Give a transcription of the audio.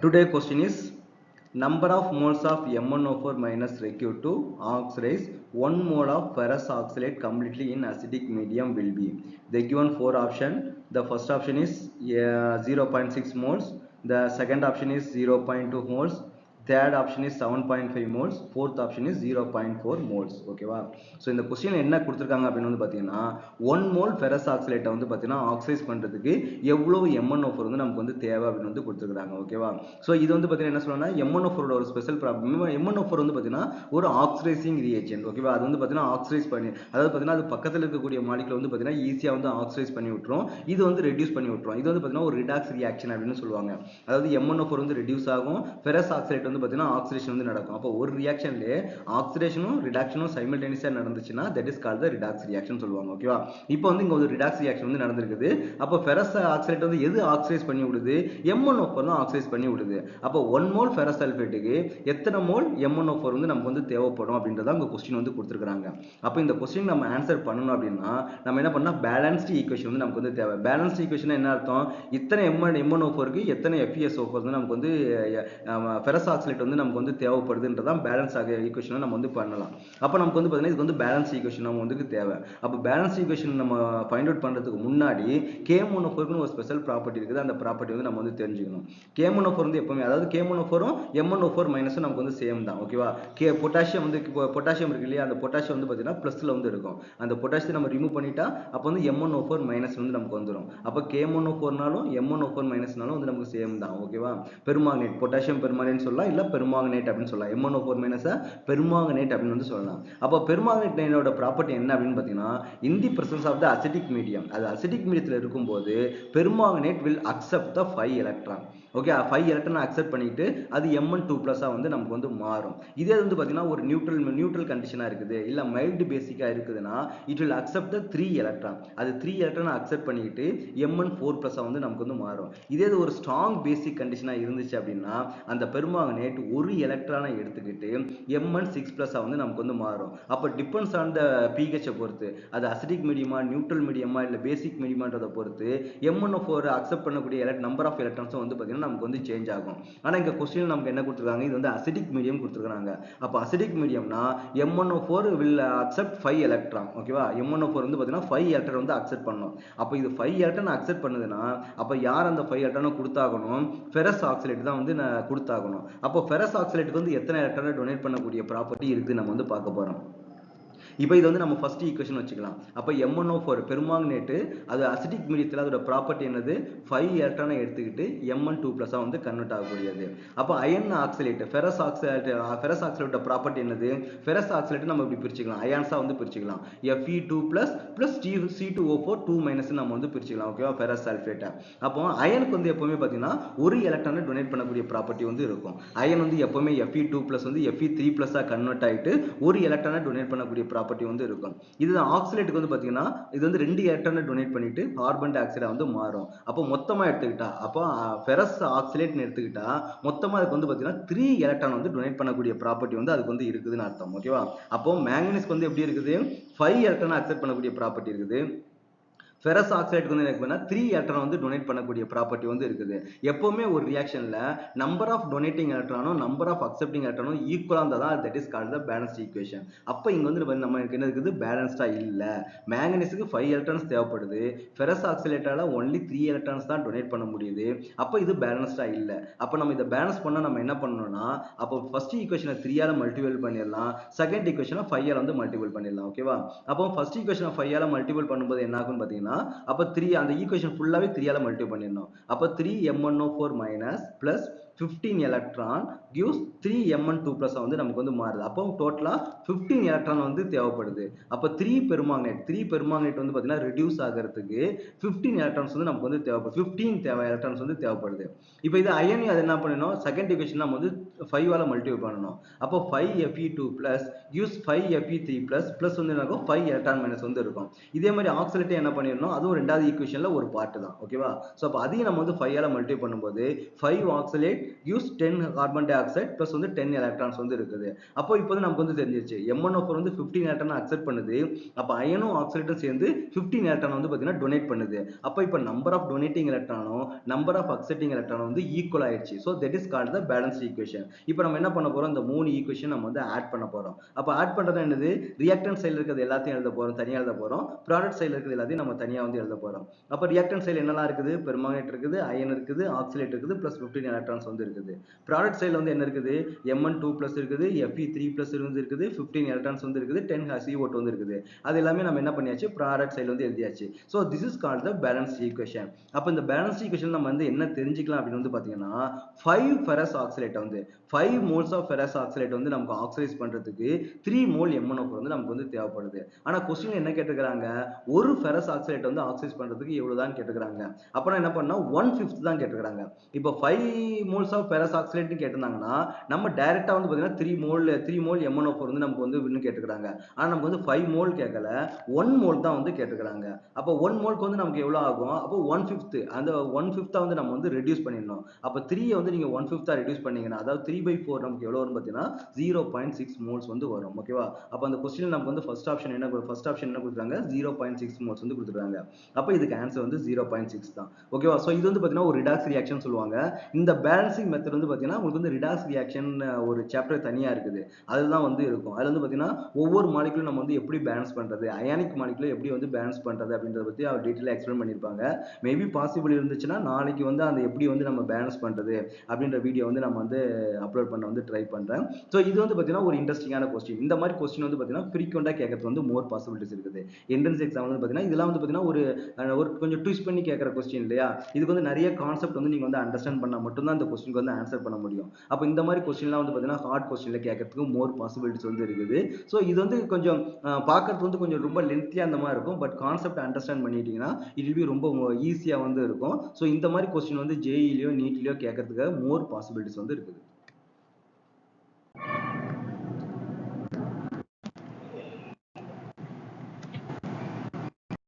Today question is number of moles of MnO4 minus required to oxidize 1 mole of ferrous oxalate completely in acidic medium will be. They given 4 options. The first option is 0.6 moles. The second option is 0.2 moles. Third option is 7.5 moles. Fourth option is 0.4 moles. ஓகேவா? So இந்த question என்ன கொடுத்துருக்காங்க அப்படின்னு வந்து பார்த்தீங்கன்னா 1 mole ferrous ஆக்சலேட்டை வந்து பார்த்தீங்கன்னா ஆக்சைஸ் பண்ணுறதுக்கு எவ்வளோ MnO4 வந்து நமக்கு வந்து தேவை அப்படின்னு வந்து கொடுத்துருக்காங்க. ஓகேவா? ஸோ இது வந்து பார்த்தீங்கன்னா என்ன சொல்லணும்னா MnO4 ஒரு ஸ்பெஷல் ப்ராப்ளம். MnO4 வந்து பார்த்தீங்கன்னா ஒரு ஆக்சிடைசிங் ரியேஜென்ட். ஓகேவா? அது வந்து பார்த்தீங்கன்னா ஆக்சிடைஸ் பண்ணி அதாவது பார்த்தீங்கன்னா அது பக்கத்தில் இருக்கக்கூடிய மாலிகுல் வந்து பார்த்தீங்கன்னா ஈஸியாக வந்து ஆக்சிடைஸ் பண்ணி விட்டுரும். இது வந்து ரெடியூஸ் பண்ணி விட்டுரும். இது வந்து பார்த்தீங்கன்னா ஒரு ரிடாக்ஸ் ரியாக்ஷன் அப்படின்னு சொல்லுவாங்க. அதாவது MnO4 வந்து ரெடியூஸ் ஆகும், ஃபெரஸ் ஆக்சைடு வந்து பார்த்தீங்கன்னா ஆக்சிடேஷன் வந்து நடக்கும். அப்போ ஒரு ரியாக்ஷன்லேயே ஆக்சிடேஷனும் ரிடாக்ஷனும் சைமல்டேனியஸாக நடந்துச்சுன்னா that is called the redox reaction சொல்லுவாங்க. ஓகேவா? இப்போ வந்து இங்கே ஒரு ரிடாக்ஸ் ரியாக்ஷன் வந்து நடந்திருக்குது. அப்போ ஃபெரஸ் ஆக்சைடு வந்து எது ஆக்சிடைஸ் பண்ணி விடுது? MnO4 தான் ஆக்சிடைஸ் பண்ணி விடுது. அப்போ 1 மோல் ஃபெரஸ் சல்ஃபேட்டுக்கு எத்தனை மோல் MnO4 வந்து நமக்கு வந்து தேவைப்படும் அப்படின்றத உங்க கொஸ்டின் வந்து கொடுத்துருக்காங்க. அப்போ இந்த கொஸ்டின் நம்ம ஆன்சர் பண்ணணும் அப்படின்னா நம்ம என்ன பண்ணா பேலன்ஸ்டு ஈக்குவேஷன் வந்து நமக்கு வந்து தேவை. பேலன்ஸ்டு ஈக்குவேஷன் என்ன அர்த்தம்? இத்தனை MnO4க்கு எத்தனை FeSO4 வந்து நமக்கு வந்து ஃபெரஸ் ஆக்சைடு வந்து நமக்கு வந்து தேவைப்படுதுன்றதான் பேலன்ஸ் ஈக்குவேஷனை நம்ம வந்து பண்ணலாம். அப்போ நமக்கு வந்து பார்த்தீங்கன்னா இது வந்து பேலன்ஸ் ஈக்குவேஷன் நம்ம வந்து தேவை. அப்போ பேலன்ஸ் ஈக்குவேஷன் நம்ம ஃபைண்ட் அவுட் பண்ணுறதுக்கு முன்னாடி KMnO4க்கு ஒரு ஸ்பெஷல் ப்ராப்பர்ட்டி இருக்குது. அந்த ப்ராப்பர்ட்டி வந்து நம்ம வந்து தெரிஞ்சுக்கணும். KMnO4 வந்து எப்பவுமே அதாவது KMnO4ம் MnO4 மைனஸும் நமக்கு வந்து சேம் தான். ஓகேவா? பொட்டாசியம் வந்து பொட்டாசியம் இருக்கு இல்லையா, அந்த பொட்டாசியம் வந்து பார்த்தீங்கன்னா ப்ளஸ்ல வந்து இருக்கும். அந்த பொட்டாசியத்தை நம்ம ரிமூவ் பண்ணிட்டா அப்போ வந்து MnO4 மைனஸ் வந்து நமக்கு வந்துடும். அப்போ KMnO4னாலும் MnO4 மைனஸ்னாலும் வந்து நமக்கு சேம் தான். ஓகேவா? பெருமாங்கனேட் பொட்டாசியம் பெருமாங்கனேட் சொல்லலாம், இல்ல பெருமாங்கனேட் அப்படின்னு சொல்லலாம். MnO4 மைனஸை பெருமாங்கனேட் அப்படின்னு வந்து சொல்லலாம். அப்போ பெருமாங்கனேட்டோட ப்ராப்பர்ட்டி என்ன அப்படின்னு பார்த்தீங்கன்னா in the presence of the acidic medium, அது அசிடிக் மீடியத்தில் இருக்கும்போது permanganate will accept the 5 electron. Okay, 5 electron accept பண்ணிட்டு அது Mn2+ வந்து நமக்கு வந்து மாறும். இதே வந்து பார்த்தீங்கன்னா ஒரு நியூட்ரல் கண்டிஷனாக இருக்குது, இல்லை மைல்டு பேசிக்காக இருக்குதுன்னா it will accept the 3 electron. அது 3 எலக்ட்ரான் அக்செப்ட் பண்ணிட்டு Mn4+ வந்து நமக்கு வந்து மாறும். இதே ஒரு ஸ்ட்ராங் பேசிக் கண்டிஷனாக இருந்துச்சு அப்படின்னா அந்த பெருமாங்கனேட் ஒரு எலக்ட்ரானை எடுத்துக்கிட்டு Mn6+ வந்து நமக்கு வந்து மாறும். அப்போ டிபெண்ட்ஸ் ஆன் த pH பொறுத்து, அது அசிடிக் மீடியமா, நியூட்ரல் மீடியமா, இல்லை பேசிக் மீடியமான்றதை பொறுத்து MnO4 அக்செப்ட் பண்ணக்கூடிய நம்பர் ஆஃப் எலக்ட்ரான்ஸும் வந்து பார்த்தீங்கன்னா நமக்கு வந்து சேஞ்ச் ஆகும். ஆனால் இங்கே கொஸ்டின் நமக்கு என்ன கொடுத்துருக்காங்க? இது வந்து அசிடிக் மீடியம் கொடுத்துருக்காங்க. அப்போ அசிடிக் மீடியம்னா MnO4 வில் அக்செப்ட் 5 எலக்ட்ரான். ஓகேவா? MnO4 வந்து பார்த்தீங்கன்னா 5 எலக்ட்ரான் வந்து அக்செப்ட் பண்ணணும். அப்போ இது 5 எலக்ட்ரான் அக்செப்ட் பண்ணுதுன்னா அப்போ யார் அந்த 5 எலக்ட்ரானை கொடுத்தாகணும்? ஃபெரஸ் ஆக்சைடு தான் வந்து கொடுத்தாகணும். அப்போ ஃபெரஸ் ஆக்சைடுக்கு வந்து எத்தனை எலக்ட்ரானை டொனேட் பண்ணக்கூடிய ப்ராப்பர்ட்டி இருக்குது நம்ம வந்து பார்க்க போறோம். இப்போ இது வந்து நம்ம ஃபர்ஸ்ட் ஈக்குவேஷன் வச்சுக்கலாம். அப்போ MnO4 பெருமாங்கனேட்டு அது அசிடிக் மீடியத்தில் அதோட ப்ராப்பர்ட்டி என்னது? 5 எலக்ட்ரானை எடுத்துக்கிட்டு Mn2+ வந்து கன்வெர்ட் ஆகக்கூடியது. அப்போ அயன் ஆக்சைலேட் ஃபெரஸ் ஆக்சைலேட்டோட ப்ராப்பர்ட்டி என்னது? ஃபெரஸ் ஆக்சைலேட் நம்ம இப்படி பிரிச்சுக்கலாம், அயான்ஸா வந்து பிரிச்சுக்கலாம். Fe2+ + C2O4 2- நம்ம வந்து பிரிச்சுக்கலாம். ஓகேவா? ஃபெரஸ் சல்ஃபேட்டை. அப்போ அயனுக்கு வந்து எப்பவுமே பார்த்தீங்கன்னா ஒரு எலக்ட்ரானை டொனேட் பண்ணக்கூடிய ப்ராப்பர்ட்டி வந்து இருக்கும். அயன் வந்து எப்பவுமே Fe2+ வந்து Fe3+ கன்வெர்ட் ஆகிட்டு ஒரு எலக்ட்ரானை டொனேட் பண்ணக்கூடிய ப்ராப்பர்ட்டி வந்து இருக்கும். இது ஆக்சைலேட்டுக்கு வந்து பாத்தீங்கன்னா இது வந்து 2 எலக்ட்ரானை டொனேட் பண்ணிட்டு கார்பன் டை ஆக்சைடா வந்து மாறும். அப்போ மொத்தமா எடுத்துக்கிட்டா அப்போ ஃபெரஸ் ஆக்சைலேட்னு எடுத்துக்கிட்டா மொத்தமா அதுக்கு வந்து பாத்தீங்கன்னா 3 எலக்ட்ரான் வந்து டொனேட் பண்ணக்கூடிய ப்ராப்பர்ட்டி வந்து அதுக்கு வந்து இருக்குதுன்னு அர்த்தம். ஓகேவா? அப்போ மேங்கனீஸ்க்கு வந்து எப்படி இருக்குது? 5 எலக்ட்ரான் அக்செப்ட் பண்ணக்கூடிய ப்ராப்பர்ட்டி இருக்குது. ஃபெரஸ் ஆக்சைடுக்கு வந்து எனக்கு 3 எலக்ட்ரான் வந்து டொனேட் பண்ணக்கூடிய ப்ராப்பர்ட்டி வந்து இருக்குது. எப்பவுமே ஒரு ரியாக்ஷன்ல நம்பர் ஆஃப் டொனேட்டிங் எலக்ட்ரானும் நம்பர் ஆஃப் அக்செப்டிங் எலக்ட்ரானும் ஈக்குவலா இருந்தா தான் that is called the balanced equation. அப்போ இங்க வந்து நமக்கு என்ன இருக்குது? பேலன்ஸ்டா இல்ல. மேங்கனீஸுக்கு 5 எலக்ட்ரான்ஸ் தேவைப்படுது, ஃபெரஸ் ஆக்சைலேட்டால ஒன்லி 3 எலக்ட்ரான்ஸ் தான் டொனேட் பண்ண முடியுது. அப்போ இது பேலன்ஸ்டா இல்ல. அப்போ நம்ம இதை பேலன்ஸ் பண்ணா நம்ம என்ன பண்ணணும்னா அப்போ ஃபர்ஸ்ட் ஈக்குவேஷனை 3ஆல மல்டிபிள் பண்ணிடலாம், செகண்ட் ஈக்குவேஷனை 5ஆல வந்து மல்டிபிள் பண்ணிடலாம். ஓகேவா? அப்போ ஃபர்ஸ்ட் ஈக்குவேஷனை 5ஆல மல்டிபிள் பண்ணும்போது என்ன ஆகும்னு பாத்தீங்கன்னா அப்ப 3 அந்த ஈக்குவேஷன் ஃபுல்லாவே 3ஆல மல்டிபிள் பண்ணிடணும். அப்ப 3 MnO4 minus plus 15 electron gives 3 Mn2+ வந்து நமக்கு வந்து மாறுது. அப்போ டோட்டலா 15 எலக்ட்ரான் வந்து தேவைப்படுது. அப்ப 3 பெருமாங்கனேட் வந்து பாத்தீங்கன்னா ரெடியூஸ் ஆகிறதுக்கு 15 எலக்ட்ரான்ஸ் வந்து நமக்கு வந்து தேவைப்படுது. 15 எலக்ட்ரான்ஸ் வந்து தேவைப்படுது. இப்போ இது அயனி அது என்ன பண்ணணும்? செகண்ட் ஈக்குவேஷன் நம்ம வந்து 5ஆல மல்டிபிள் பண்ணணும். அப்போ 5Fe2+ gives 5Fe3+ பிளஸ் வந்து என்ன இருக்கும்? 5 எலக்ட்ரான் மைனஸ் வந்து இருக்கும். இதே மாதிரி ஆக்சைலேட் என்ன பண்ணிடணும்? அதுவும் ரெண்டாவது ஈக்குவேஷன்ல ஒரு பார்ட் தான். ஓகேவா? சோ அப்ப அதையும் நம்ம வந்து 5ஆல மல்டிபிள் பண்ணும்போது 5 ஆக்சைலேட் gives 10 carbon di oxide plus வந்து 10 எலக்ட்ரான்ஸ் வந்து இருக்குது. அப்போ இப்போ வந்து நமக்கு வந்து தெரிஞ்சிருச்சு MnO4 வந்து 15 எலக்ட்ரான் அக்செப்ட் பண்ணுது. அப்போ அயனும் ஆக்சைடும் சேர்ந்து 15 எலக்ட்ரான் வந்து பார்த்தீங்கன்னா டொனேட் பண்ணுது. அப்போ இப்போ நம்பர் ஆஃப் டொனேட்டிங் எலக்ட்ரானும் நம்பர் ஆஃப் அக்செப்டிங் எலக்ட்ரானும் வந்து ஈக்குவல் ஆயிடுச்சு. So that is called the balance equation. இப்போ நம்ம என்ன பண்ண போறோம், இந்த 3 ஈக்குவேஷன் நம்ம வந்து ஆட் பண்ண போறோம். அப்போ ஆட் பண்றது என்னது, ரியாக்டன்ட் சைடில் இருக்கிறது எல்லாத்தையும் எழுத போறோம், தனியாக எழுத போறோம். ப்ராடக்ட் சைடில் இருக்கிறது எல்லாத்தையும் நம்ம தனியாக வந்து எழுத போறோம். அப்போ ரியாக்டன்ட் சைடில் என்னெல்லாம் இருக்குது, பெர்மாங்கனேட் இருக்குது, அயன் இருக்குது, ஆக்சிலேட் இருக்குது, பிளஸ் 15 எலக்ட்ரான்ஸ் வந்து இருக்குது. ப்ராடக்ட் சைடில் வந்து என்ன இருக்குது, Mn2 பிளஸ் இருக்குது, Fe3 பிளஸ் வந்து இருக்குது, 15 எலக்ட்ரான்ஸ் வந்து இருக்குது, 10 CO2 வந்து இருக்குது. அது எல்லாமே நம்ம என்ன பண்ணியாச்சு, ப்ராடக்ட் சைடில் வந்து எழுதியாச்சு. So this is called the balance equation. அப்போ இந்த பேலன்ஸ் ஈக்குவேஷன் நம்ம வந்து என்ன தெரிஞ்சுக்கலாம் அப்படின்னு வந்து பார்த்தீங்கன்னா, 5 ஃபெரஸ் ஆக்சைலேட் வந்து 5 மோல்ஸ் ஆஃப் ஃபெரஸ் ஆக்சைலேட் வந்து நமக்கு ஆக்சைஸ் பண்றதுக்கு 3 மோல் MnO4 வந்து நமக்கு வந்து தேவைப்படுது. ஆனா கொஸ்டின் என்ன கேட்டுக்கிறாங்க, ஒரு ஃபெரஸ் ஆக்சைலேட் வந்து ஆக்சைஸ் பண்றதுக்கு எவ்வளவுதான் கேட்டுக்கிறாங்க. அப்போ என்ன பண்ணா 1/5 தான் கேட்டுக்கிறாங்க. இப்போ 5 மோல்ஸ் ஆஃப் ஃபெரஸ் ஆக்சைலேட் கேட்டிருந்தாங்கன்னா நம்ம டைரக்டா வந்து பார்த்தீங்கன்னா 3 மோல் MnO4 வந்து நமக்கு வந்து இன்னும் கேட்டுக்கிறாங்க. ஆனா நமக்கு வந்து 5 மோல் கேட்கல, 1 மோல் தான் வந்து கேட்டுக்கிறாங்க. அப்போ 1 மோல்க்கு வந்து நமக்கு எவ்வளவு ஆகும், அப்போ 1/5 அந்த 1/5 வந்து நம்ம வந்து ரெடியூஸ் பண்ணிடணும். அப்போ 3 வந்து நீங்க 1/5 ரெடியூஸ் பண்ணீங்கன்னா அதாவது 3/4 நமக்கு எவ்வளவு வரும் பார்த்தீங்கன்னா 0.6 மோல்ஸ் வந்து வரும். ஓகேவா. அப்போ அந்த கொஸ்டின் நமக்கு வந்து ஃபர்ஸ்ட் ஆப்ஷன் என்ன கொடுத்துருக்காங்க, 0.6 மோல்ஸ் வந்து கொடுத்துருக்காங்க. அப்போ இதுக்கு ஆன்சர் வந்து 0.6 தான். ஓகேவா. ஸோ இது வந்து பார்த்தீங்கன்னா ஒரு ரிடாக்ஸ் ரியாக்ஷன் சொல்லுவாங்க. இந்த பேலன்சிங் மெத்தட் வந்து பார்த்தீங்கன்னா உங்களுக்கு வந்து ரிடாக்ஸ் ரியாக்ஷன் ஒரு சாப்டர் தனியா இருக்குது, அதுதான் வந்து இருக்கும். அதுல வந்து பார்த்தீங்கன்னா ஒவ்வொரு மாலிகுலும் நம்ம வந்து எப்படி பேலன்ஸ் பண்றது, அயானிக் மாலிகுல எப்படி வந்து பேலன்ஸ் பண்றது அப்படின்றத பத்தி அவர் டீட்டெயிலாக எக்ஸ்பிளைன் பண்ணியிருப்பாங்க. மேபி பாசிபிள் இருந்துச்சுன்னா நாளைக்கு வந்து அந்த எப்படி வந்து நம்ம பேலன்ஸ் பண்றது அப்படின்ற வீடியோ வந்து நம்ம வந்து அப்லோட் பண்ண வந்து ட்ரை பண்றேன். ஸோ இது வந்து பார்த்தீங்கன்னா ஒரு இன்ட்ரெஸ்டிங்கான கொஸ்டின். இந்த மாதிரி கொஸ்டின் வந்து பார்த்தீங்கன்னா ஃப்ரீக்வெண்டா கேட்கறது வந்து மோர் பாசிபிலிட்டிஸ் இருக்குது. என்ட்ரன்ஸ் எக்ஸாம் வந்து பார்த்தீங்கன்னா இதெல்லாம் வந்து பார்த்தீங்கன்னா ஒரு கொஞ்சம் ட்விஸ்ட் பண்ணி கேட்குற கொஸ்டின் இல்லையா. இதுக்கு வந்து நிறைய கான்செப்ட் வந்து நீங்க வந்து அண்டர்ஸ்டாண்ட் பண்ணா மட்டும்தான் இந்த கொஸ்டினுக்கு வந்து ஆன்சர் பண்ண முடியும். அப்போ இந்த மாதிரி கொஸ்டின்லாம் வந்து பார்த்தீங்கன்னா ஹார்ட் கொஸ்டின்ல கேட்கறதுக்கு மோர் பாசிபிலிட்டிஸ் வந்து இருக்குது. ஸோ இது வந்து கொஞ்சம் பார்க்கறது வந்து கொஞ்சம் ரொம்ப லென்த்தியா அந்த மாதிரி இருக்கும். பட் கான்செப்ட் அண்டர்ஸ்டாண்ட் பண்ணிட்டீங்கன்னா இட் வில் பி ரொம்ப ஈஸியா வந்து இருக்கும். ஸோ இந்த மாதிரி கொஸ்டின் வந்து ஜேஇலயோ நீட்லயோ கேட்கறதுக்கு மோர் பாசிபிலிட்டிஸ் வந்து இருக்குது.